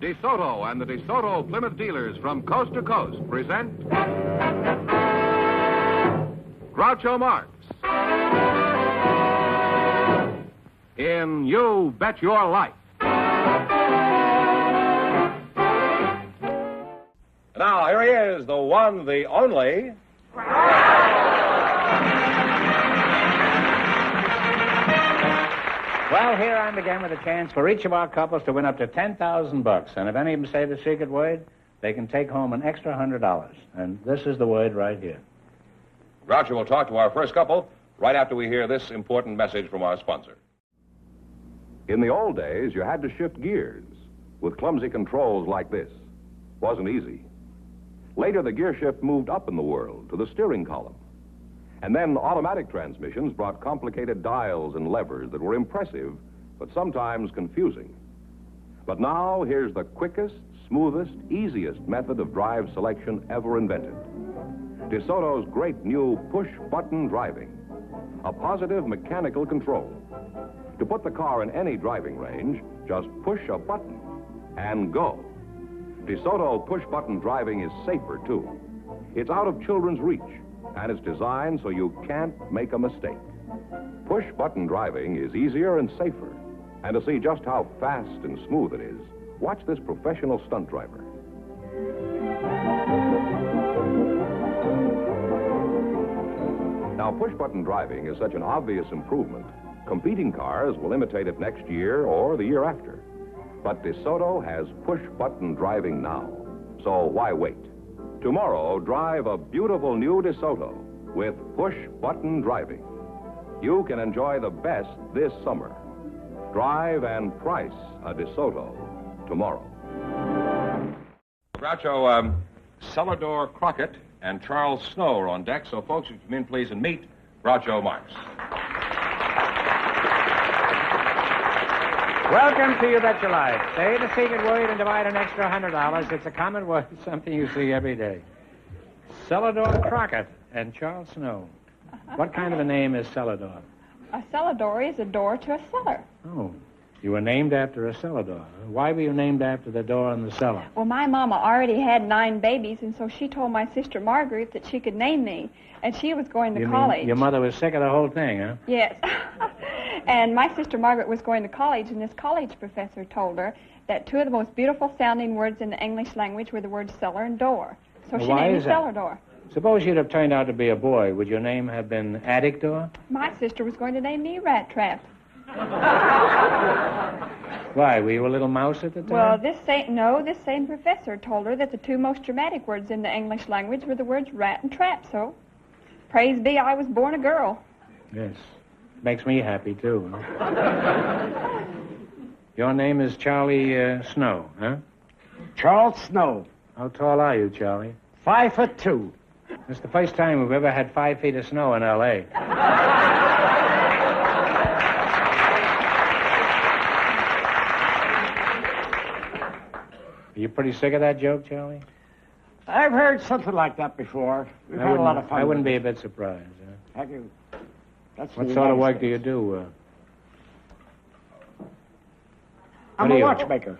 DeSoto and the DeSoto Plymouth dealers from coast to coast present Groucho Marx in You Bet Your Life. Now, here he is, the one, the only... Well, here I'm again with a chance for each of our couples to win up to $10,000. And if any of them say the secret word, they can take home an extra $100. And this is the word right here. Groucho will talk to our first couple right after we hear this important message from our sponsor. In the old days, you had to shift gears with clumsy controls like this. Wasn't easy. Later, the gear shift moved up in the world to the steering column. And then automatic transmissions brought complicated dials and levers that were impressive, but sometimes confusing. But now, here's the quickest, smoothest, easiest method of drive selection ever invented. DeSoto's great new push-button driving. A positive mechanical control. To put the car in any driving range, just push a button and go. DeSoto push-button driving is safer, too. It's out of children's reach, and it's designed so you can't make a mistake. Push-button driving is easier and safer. And to see just how fast and smooth it is, watch this professional stunt driver. Now, push-button driving is such an obvious improvement, competing cars will imitate it next year or the year after. But DeSoto has push-button driving now, so why wait? Tomorrow, drive a beautiful new DeSoto with push-button driving. You can enjoy the best this summer. Drive and price a DeSoto tomorrow. Groucho, Celador Crockett and Charles Snow are on deck, so folks, would you come in, please, and meet Groucho Marx. Welcome to You Bet Your Life. Say the secret word and divide an extra $100. It's a common word, something you see every day. Celador Crockett and Charles Snow. What kind of a name is Celador? A cellador is a door to a cellar. Oh, you were named after a cellador. Why were you named after the door in the cellar? Well, my mama already had 9 babies, and so she told my sister Margaret that she could name me, and she was going to college. Mean your mother was sick of the whole thing, huh? Yes. And my sister Margaret was going to college, and this college professor told her that 2 of the most beautiful sounding words in the English language were the words cellar and door. So she named me Celador. Suppose you'd have turned out to be a boy. Would your name have been Attic Door? My sister was going to name me Rat Trap. Why, were you a little mouse at the time? Well, this same professor told her that the 2 most dramatic words in the English language were the words rat and trap, so praise be I was born a girl. Yes. Makes me happy, too. Huh? Your name is Charlie Snow, huh? Charles Snow. How tall are you, Charlie? 5'2". It's the first time we've ever had 5 feet of snow in L.A. Are you pretty sick of that joke, Charlie? I've heard something like that before. We've had a lot of fun. I wouldn't be a bit surprised. Have you? What sort of work do you do? I'm a watchmaker.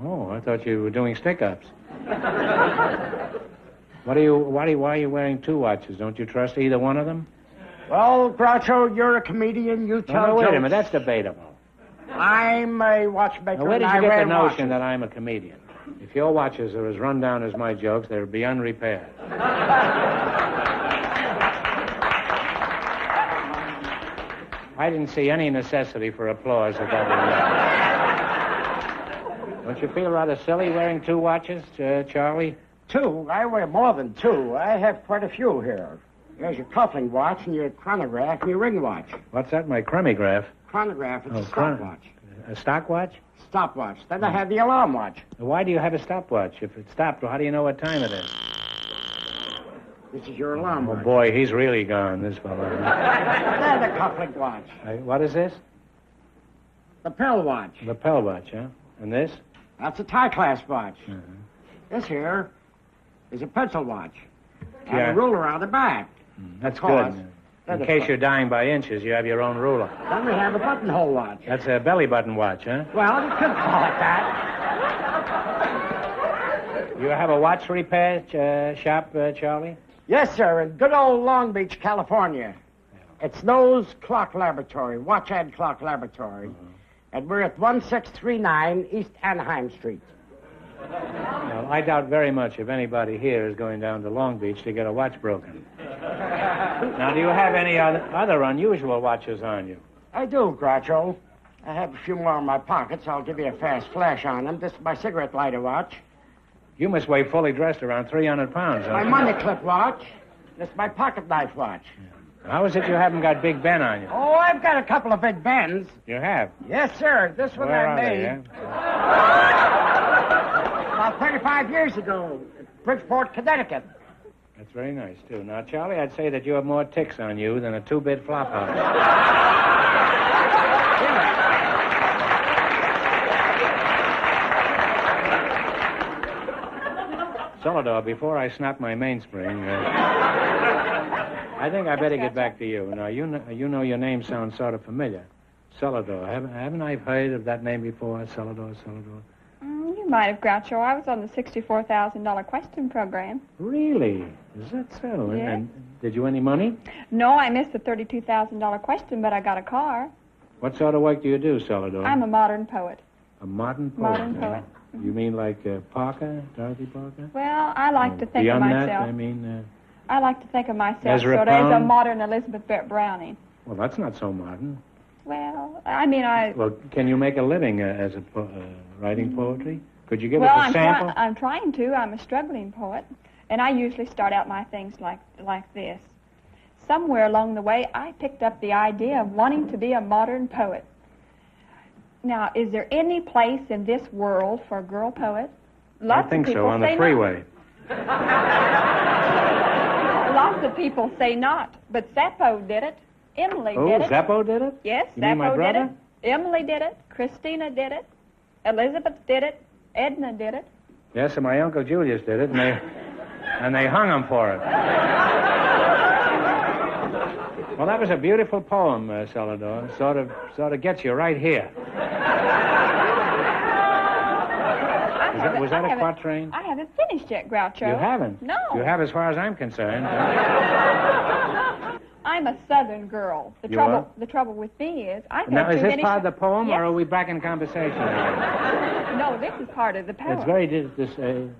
Oh, I thought you were doing stick-ups. Why are you wearing 2 watches? Don't you trust either one of them? Well, Groucho, you're a comedian. You tell No, wait jokes. a minute. That's debatable. I'm a watchmaker. Now, where did you get the notion watches. that I'm a comedian? If your watches are as run down as my jokes, they're beyond repair. I didn't see any necessity for applause at that level. Don't you feel rather silly wearing 2 watches, Charlie? 2? I wear more than 2. I have quite a few here. There's your cuffling watch and your chronograph and your ring watch. What's that, my chronograph? Chronograph, it's a stopwatch. A stopwatch? Stopwatch. Then I have the alarm watch. Why do you have a stopwatch? If it stopped, well, how do you know what time it is? This is your alarm watch. Oh, boy, he's really gone, this fellow. Then the cuffling watch. What is this? The Pell watch. The Pell watch, huh? And this? That's a tie-class watch. Uh-huh. This here is a pencil watch. And Yeah. a ruler on the back. That's Because good. In case you're dying by inches, you have your own ruler. Then we have a buttonhole watch. That's a belly button watch, huh? Well, you could call it that. You have a watch repair shop, Charlie? Yes, sir, in good old Long Beach, California. It's Snow's Clock Laboratory, Watch and Clock Laboratory. And we're at 1639 East Anaheim Street. Well, I doubt very much if anybody here is going down to Long Beach to get a watch broken. Now, do you have any other unusual watches on you? I do, Groucho. I have a few more in my pockets. I'll give you a fast flash on them. This is my cigarette lighter watch. You must weigh fully dressed around 300 pounds. My money clip watch. This is my pocket knife watch. How is it you haven't got Big Ben on you? Oh, I've got a couple of Big Bens. You have? Yes, sir. This one Where I are made they, about 35 years ago at Bridgeport, Connecticut. That's very nice, too. Now, Charlie, I'd say that you have more ticks on you than a 2-bit flop house. Celador, before I snap my mainspring, I think I better get back to you. Now, you know your name sounds sort of familiar. Celador. Haven't I heard of that name before? Celador. You might have, Groucho. I was on the $64,000 question program. Really? Is that so? Yes. And did you win any money? No, I missed the $32,000 question, but I got a car. What sort of work do you do, Celador? I'm a modern poet. A modern poet. Modern poet. You mean like Parker, Dorothy Parker? Well, I like to think of Beyond myself. that, I mean... I like to think of myself Ezra sort of as a Pound? modern Elizabeth Barrett Browning. Well, that's not so modern. Well, I mean, I... Well, can you make a living as writing poetry? Could you give Well, us a sample? I'm trying to. I'm a struggling poet, and I usually start out my things like this. Somewhere along the way, I picked up the idea of wanting to be a modern poet. Now, is there any place in this world for a girl poet? Lots I think of people so, on the say freeway. Lots of people say not, but Zappo did it. Emily Oh, did it. Zappo did it? Yes, You mean my Zappo did brother? it. Emily did it. Christina did it. Elizabeth did it. Edna did it. Yes, and my Uncle Julius did it, and they hung him for it. Well, that was a beautiful poem, Celador. Sort of gets you right here. Was that a quatrain? I haven't finished yet, Groucho. You haven't? No. You have as far as I'm concerned. I'm a Southern girl. The trouble with me is I've Now, had is too this many... part of the poem, Yes. or are we back in conversation? No, this is part of the poem. It's very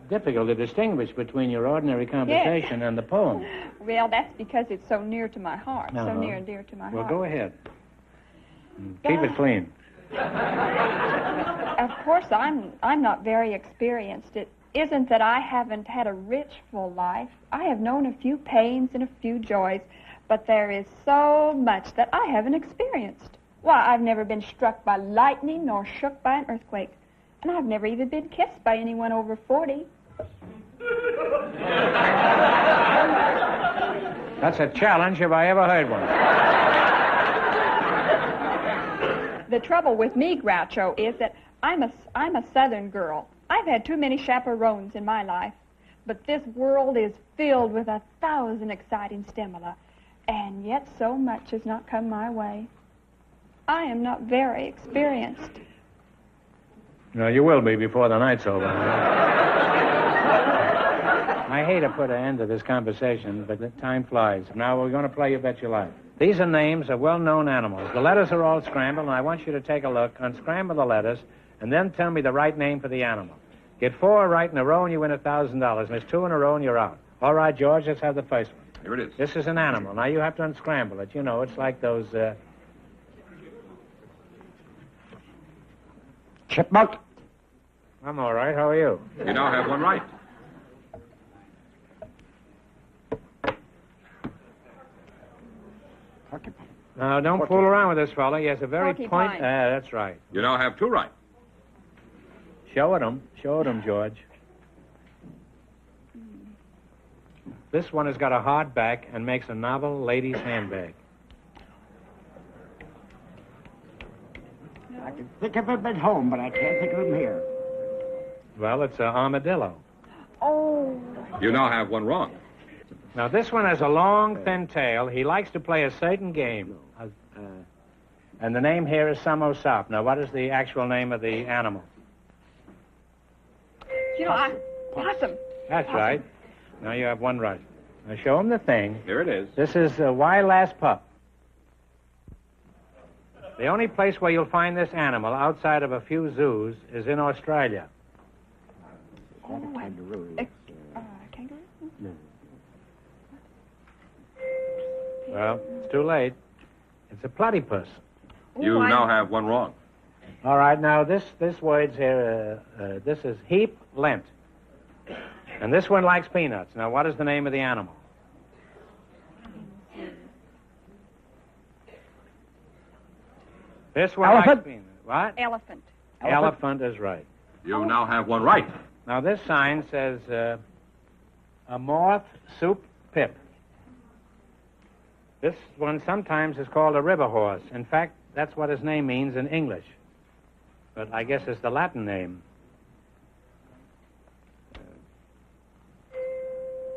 difficult to distinguish between your ordinary conversation and the poem. Well, that's because it's so near to my heart, so Uh-huh. near and dear to my Well, heart. go ahead. Keep it clean. Of course, I'm not very experienced. It isn't that I haven't had a rich, full life. I have known a few pains and a few joys, but there is so much that I haven't experienced. Why, I've never been struck by lightning nor shook by an earthquake. And I've never even been kissed by anyone over 40. That's a challenge if I ever heard one. The trouble with me, Groucho, is that I'm a Southern girl. I've had too many chaperones in my life. But this world is filled with 1,000 exciting stimuli. And yet so much has not come my way. I am not very experienced. No, you will be before the night's over. I hate to put an end to this conversation, but the time flies. Now we're going to play You Bet Your Life. These are names of well-known animals. The letters are all scrambled, and I want you to take a look, unscramble the letters, and then tell me the right name for the animal. Get 4 right in a row, and you win $1,000. There's 2 in a row, and you're out. All right, George, let's have the first one. Here it is. This is an animal. Now you have to unscramble it. You know, it's like those... Chipmunk. I'm all right. How are you? You now have one right. Porcupine. Now, don't fool around with this fella. He has a very Porcupine. point... that's right. You now have 2 right. Show it him. Show it him, George. This one has got a hard back and makes a novel lady's handbag. I can think of him at home, but I can't think of him here. Well, it's an armadillo. Oh, You now have 1 wrong. Now, this one has a long, thin tail. He likes to play a certain game. And the name here is Samosop. Now, what is the actual name of the animal? You know, possum. That's right. Now you have one right. Now show him the thing. Here it is. This is Why Last Pup. The only place where you'll find this animal outside of a few zoos is in Australia. Kangaroo. Kangaroo? Well, it's too late. It's a platypus. You now have one wrong. All right, now this word's here, this is heap lint. And this one likes peanuts. Now, what is the name of the animal? This one Elephant. likes peanuts. What? Elephant. Elephant is right. You now have one right. Now, this sign says, a moth soup pip. This one sometimes is called a river horse. In fact, that's what his name means in English. But I guess it's the Latin name.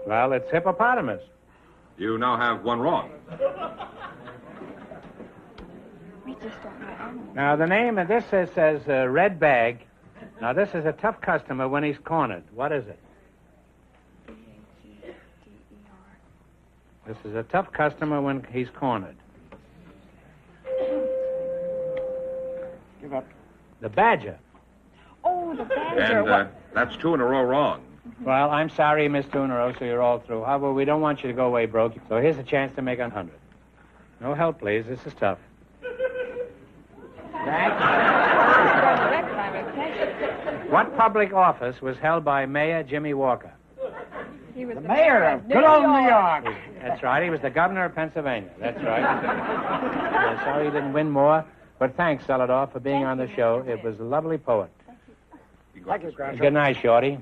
Well, it's hippopotamus. You now have one wrong. We just don't know animals. Now, the name of this says red bag. Now, this is a tough customer when he's cornered. What is it? B-A-G-D-E-R. This is a tough customer when he's cornered. Give up. The badger. Oh, the badger. And that's 2 in a row wrong. Well, I'm sorry, Miss Tunero, so you're all through. However, we don't want you to go away broke. So here's a chance to make 100. No help, please. This is tough. What public office was held by Mayor Jimmy Walker? He was The mayor of good old New York. That's right. He was the governor of Pennsylvania. That's right. Yeah, sorry he didn't win more, but thanks, Celador, for being on the show. It was a lovely poet. Thank you, Groucho. Good night, Shorty.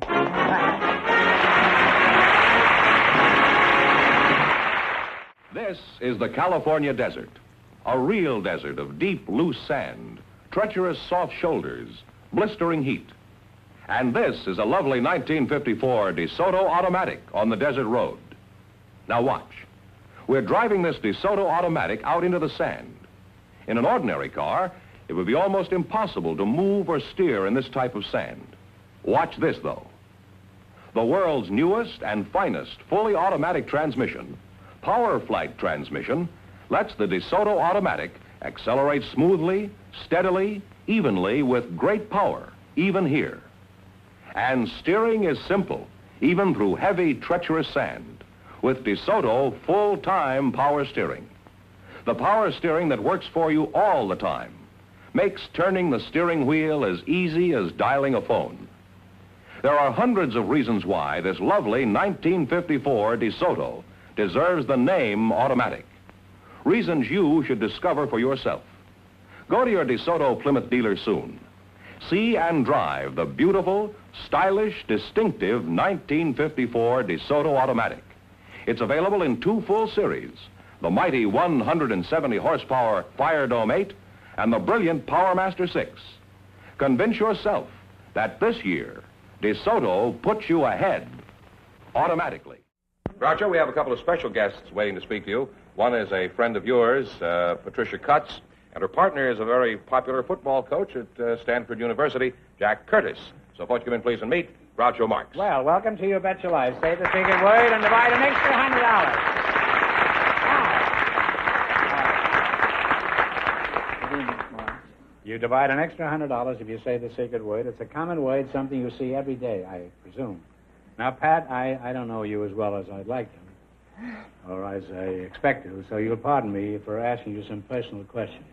This is the California desert, a real desert of deep, loose sand, treacherous, soft shoulders, blistering heat. And this is a lovely 1954 DeSoto automatic on the desert road. Now watch. We're driving this DeSoto automatic out into the sand. In an ordinary car, it would be almost impossible to move or steer in this type of sand. Watch this, though. The world's newest and finest fully automatic transmission, Power Flight transmission, lets the DeSoto automatic accelerate smoothly, steadily, evenly with great power, even here. And steering is simple, even through heavy, treacherous sand, with DeSoto full-time power steering. The power steering that works for you all the time, makes turning the steering wheel as easy as dialing a phone. There are hundreds of reasons why this lovely 1954 DeSoto deserves the name automatic. Reasons you should discover for yourself. Go to your DeSoto Plymouth dealer soon. See and drive the beautiful, stylish, distinctive 1954 DeSoto automatic. It's available in 2 full series, the mighty 170 horsepower Fire Dome 8 and the brilliant Power Master 6. Convince yourself that this year, DeSoto puts you ahead automatically. Groucho, we have a couple of special guests waiting to speak to you. One is a friend of yours, Patricia Cutts, and her partner is a very popular football coach at Stanford University, Jack Curtis. So, folks, come in, please, and meet Groucho Marx. Well, welcome to You Bet Your Life. Say the secret word and divide an extra $100. You divide an extra $100 if you say the secret word. It's a common word, something you see every day, I presume. Now, Pat, I don't know you as well as I'd like to, or as I expect to, so you'll pardon me for asking you some personal questions.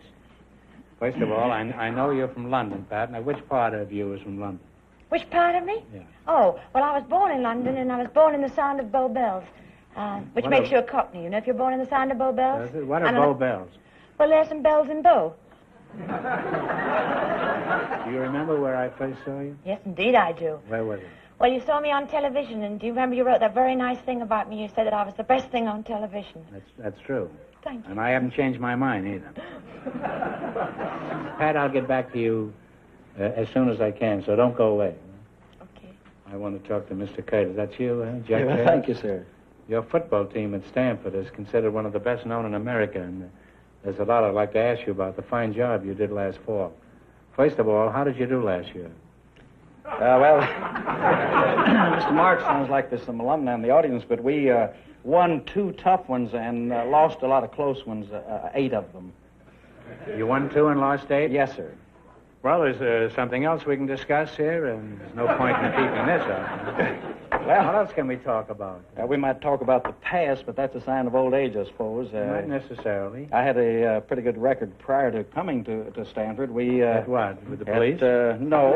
First of all, I know you're from London, Pat. Now, which part of you is from London? Which part of me? Yeah. Oh, well, I was born in London, and I was born in the sound of Bow Bells, which What makes are- you a Cockney, you know, if you're born in the sound of Bow Bells. What are And Bow Bells? Well, there's some bells in Bow. Do you remember where I first saw you? Yes, indeed I do. Where was it? Well, you saw me on television, and do you remember you wrote that very nice thing about me? You said that I was the best thing on television. That's true. Thank you. And I haven't changed my mind either. Pat, I'll get back to you as soon as I can, so don't go away. Okay. I want to talk to Mr. Curtis. That's you, Jack? Yeah, Curtis? thank you, sir. Your football team at Stanford is considered one of the best known in America, and there's a lot I'd like to ask you about the fine job you did last fall. First of all, how did you do last year? Well, Mr. Marx sounds like there's some alumni in the audience, but we won 2 tough ones and lost a lot of close ones, 8 of them. You won 2 and lost 8? Yes, sir. Well, is something else we can discuss here? And there's no point in keeping this up. Well, what else can we talk about? We might talk about the past, but that's a sign of old age, I suppose. Not necessarily. I had a pretty good record prior to coming to Stanford. We At what? With the police? No,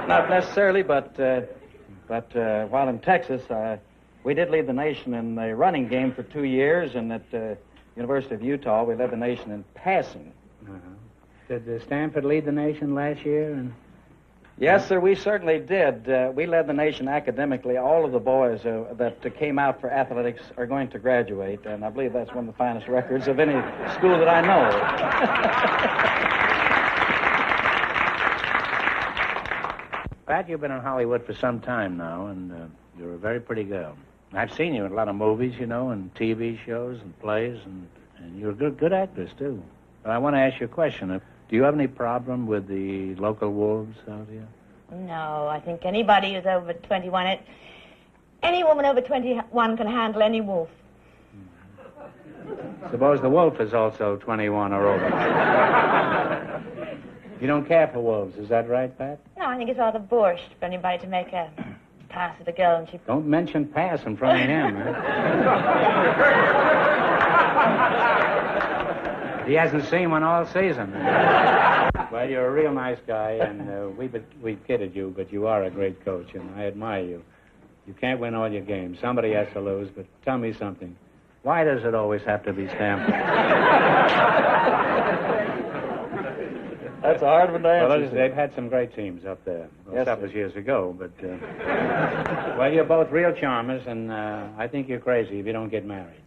not necessarily, but while in Texas, we did lead the nation in the running game for 2 years, and at University of Utah, we led the nation in passing. Uh-huh. Did Stanford lead the nation last year? Yes, sir, we certainly did. We led the nation academically. All of the boys that came out for athletics are going to graduate, and I believe that's one of the finest records of any school that I know. Pat, you've been in Hollywood for some time now, and you're a very pretty girl. I've seen you in a lot of movies, you know, and TV shows and plays, and you're a good actress, too. But I want to ask you a question. Do you have any problem with the local wolves out here? No, I think anybody who's over 21, any woman over 21 can handle any wolf. Suppose the wolf is also 21 or over. You don't care for wolves, is that right, Pat? No, I think it's rather boorish for anybody to make a pass at a girl and she... Don't mention pass in front of him, He hasn't seen one all season. Well, you're a real nice guy, and we've kidded you, but you are a great coach, and I admire you. You can't win all your games. Somebody has to lose, but tell me something. Why does it always have to be Stanford? That's a hard one to answer. Well, they've had some great teams up there. Well, yes, that was years ago, but... well, you're both real charmers, and I think you're crazy if you don't get married.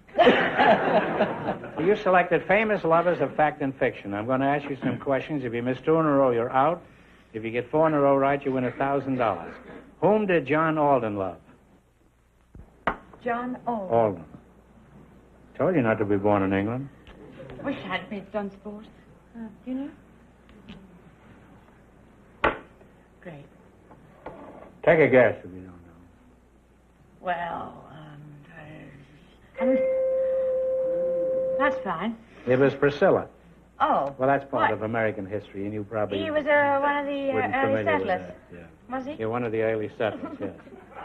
You selected famous lovers of fact and fiction. I'm going to ask you some questions. If you miss 2 in a row, you're out. If you get 4 in a row right, you win $1,000. Whom did John Alden love? John Alden. Alden. Told you not to be born in England. Wish I'd been done sport. You know? Great. Take a guess if you don't know. Well, that's fine. It was Priscilla. Oh. Well, that's part what? of American history, and you probably... He was one of the wouldn't early familiar with settlers. that, yeah. Was he? You're one of the early settlers, yes.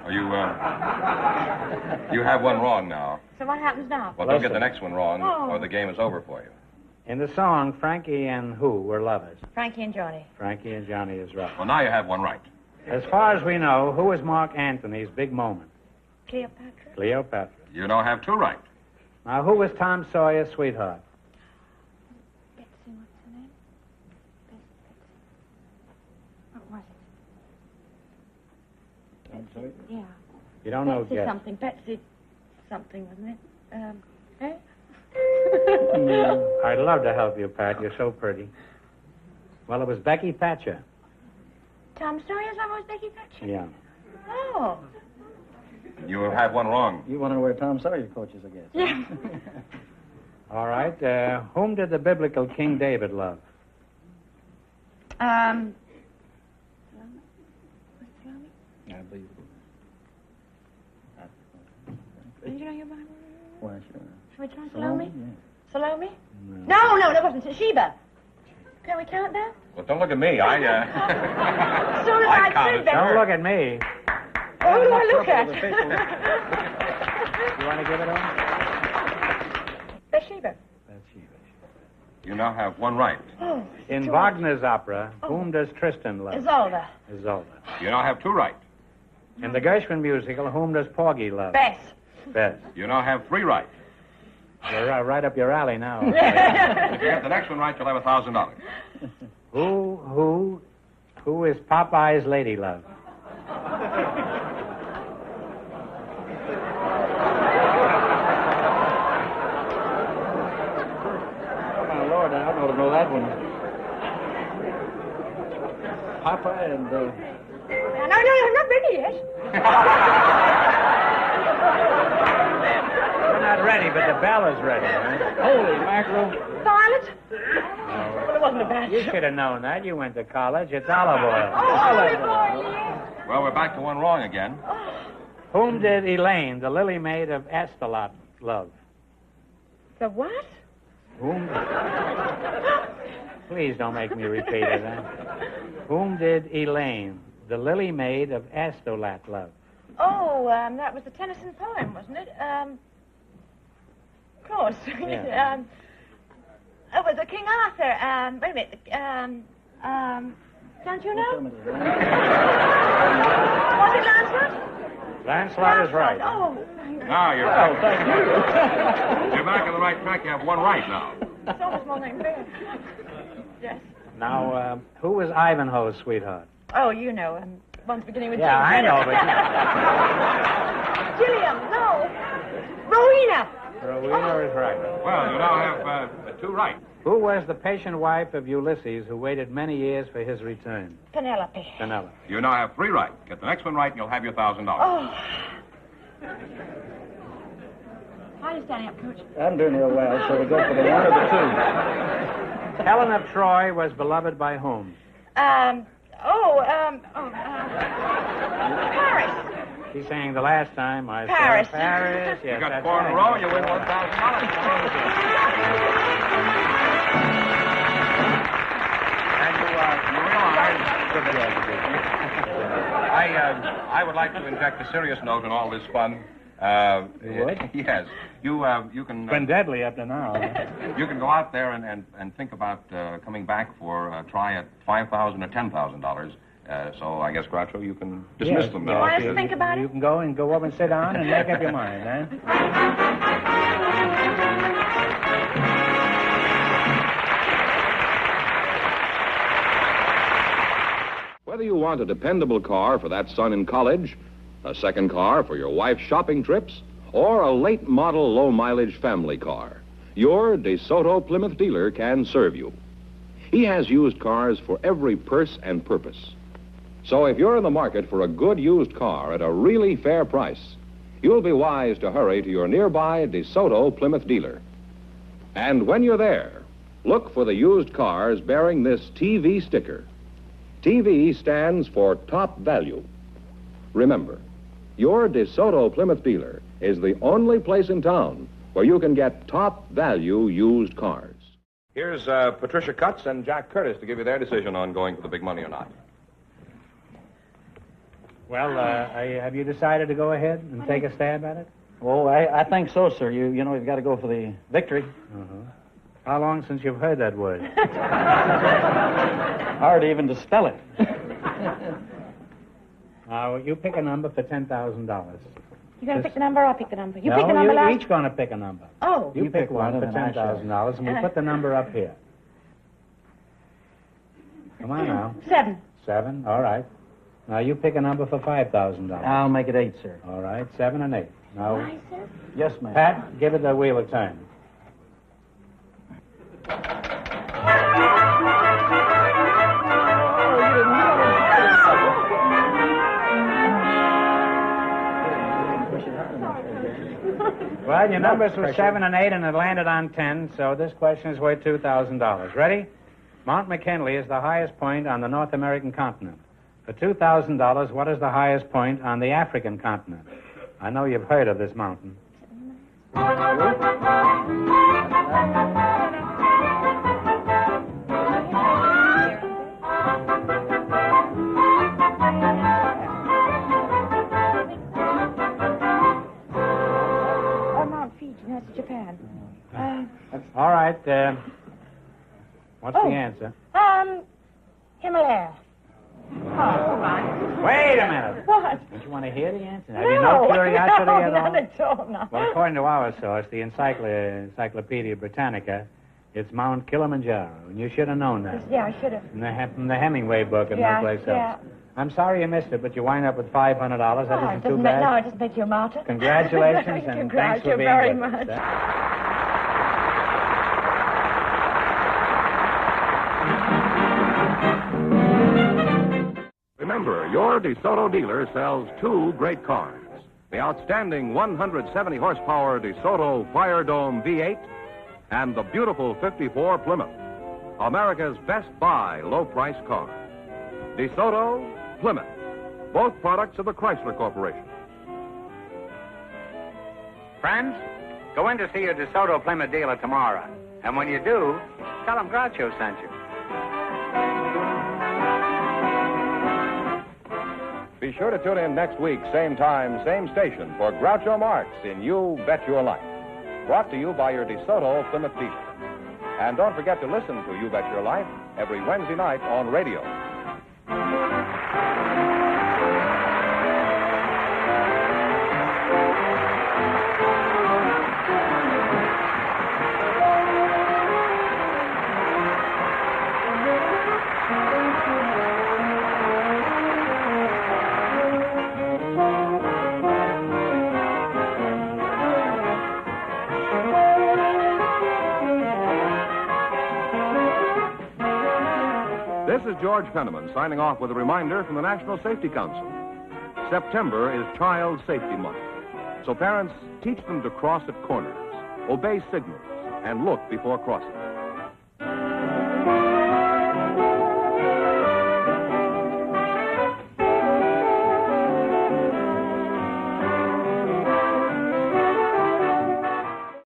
Oh, you have one wrong now. So what happens now? Well, don't get the next one wrong, or the game is over for you. In the song, Frankie and who were lovers? Frankie and Johnny. Frankie and Johnny is right. Well, now you have one right. As far as we know, who was Mark Antony's big moment? Cleopatra. Cleopatra. You now have 2 right. Now, who was Tom Sawyer's sweetheart? Betsy, what's her name? Betsy. What was it? I'm sorry? Yeah. You don't know, Betsy guess. something. Betsy something, wasn't it? Eh? I'd love to help you, Pat. You're so pretty. Well, it was Becky Thatcher. Tom Sawyer's love was Becky Thatcher? Yeah. Oh. You have one wrong. You want to know where Tom Sawyer coaches, I guess. Yeah. All right. Whom did the biblical King David love? I believe Did you know your Bible? Why, sure. Should we try Salome? Yeah. Salome? No, that wasn't Sheba. Can we count that? Well, don't look at me. As soon as I counted. said that. Don't look at me. Who do I look at? You want to give it on? Bathsheba. You now have one right. Oh, In Wagner's opera, whom does Tristan love? Isolde. Isolde. You now have 2 right. In the Gershwin musical, whom does Porgy love? Bess. Bess. You now have 3 right. You're right up your alley now. If you get the next one right, you'll have $1,000. Who is Popeye's lady love? My Lord, I ought to know that one. Papa and, No, I'm not ready yet. We're not ready, but the bell is ready, right? holy mackerel. Violet? Well, it wasn't a bad You should have known that. You went to college. It's olive oil. Oh, olive oil, yes. we're back to one wrong again. Whom did Elaine, the lily maid of Astolat, love? The what? Whom? Please don't make me repeat it. Huh? Whom did Elaine, the lily maid of Astolat, love? Oh, that was the Tennyson poem, wasn't it? Of course. Yeah. It was King Arthur. Wait a minute. Don't you know? Was it Lancelot? Lancelot is right. Oh. Now you're back. thank you. You're back on the right track. You have one right now. It's almost more than fair. Yes. Now, who was Ivanhoe's sweetheart? Oh, you know, one's beginning with Yeah, I know, but... Gilliam, no. Rowena. Rowena is right. Well, you now have two right. Who was the patient wife of Ulysses who waited many years for his return? Penelope. Penelope. You now have three right. Get the next one right, and you'll have your $1,000. Oh. How are you standing up, Coach? I'm doing real well, so we'll go for the one or the two. Helen of Troy was beloved by whom? Paris. She sang the last time. I Paris. saw Paris. Yes, You got that's four in a right. row, and you win $1,000. And you realize... I would like to inject a serious note in all this fun. You would? Yes. You can... It's been deadly up to now. You can go out there and think about coming back for a try at $5,000 or $10,000. So I guess, Groucho, you can dismiss them now. You want us to think about it? You can go over and sit down and make up your mind, eh? Whether you want a dependable car for that son in college, a second car for your wife's shopping trips, or a late model low mileage family car, your DeSoto Plymouth dealer can serve you. He has used cars for every purse and purpose. So if you're in the market for a good used car at a really fair price, you'll be wise to hurry to your nearby DeSoto Plymouth dealer. And when you're there, look for the used cars bearing this TV sticker. TV stands for top value. Remember, your DeSoto Plymouth dealer is the only place in town where you can get top value used cars. Here's Patricia Cutts and Jack Curtis to give you their decision on going for the big money or not. Well, have you decided to go ahead and take a stab at it? Oh, I think so, sir. You know, you've got to go for the victory. Uh-huh. How long since you've heard that word? Hard even to spell it. Now, you pick a number for $10,000. You going to pick the number or I'll pick the number? You No, pick the number you're last. each going to pick a number. Oh. You pick one for and I shall. $10,000, and we put the number up here. Come on now. 7. 7, all right. Now, you pick a number for $5,000. I'll make it 8, sir. All right, 7 and 8. Now, Why, sir? Yes, ma'am. Pat, give it the wheel a turn. Well, your numbers were 7 and 8, and it landed on 10, so this question is worth $2,000. Ready? Mount McKinley is the highest point on the North American continent. For $2,000, what is the highest point on the African continent? I know you've heard of this mountain. Or Mount Fiji. No, it's Japan. All right, what's Oh. the answer? Himalaya. Oh, come on. Wait a minute. What? Don't you want to hear the answer? Have you no curiosity no, at all? not at all, no. Well, according to our source, the Encyclopedia Britannica, it's Mount Kilimanjaro, and you should have known that. Yeah, I should have. From the Hemingway book and Yeah, no place yeah. else. I'm sorry you missed it, but you wind up with $500. That Oh, isn't too bad. No, it doesn't make you a martyr. Congratulations, and thanks for being very with us. much. Remember, your DeSoto dealer sells two great cars. The outstanding 170 horsepower DeSoto Fire Dome V8 and the beautiful 54 Plymouth. America's best buy low price car. DeSoto Plymouth. both products of the Chrysler Corporation. Friends, go in to see your DeSoto Plymouth dealer tomorrow. And when you do, tell them Groucho sent you. Be sure to tune in next week, same time, same station, for Groucho Marx in You Bet Your Life. Brought to you by your DeSoto Plymouth dealer. And don't forget to listen to You Bet Your Life every Wednesday night on radio. This is George Penniman signing off with a reminder from the National Safety Council. September is Child Safety Month. So parents, teach them to cross at corners, obey signals, and look before crossing.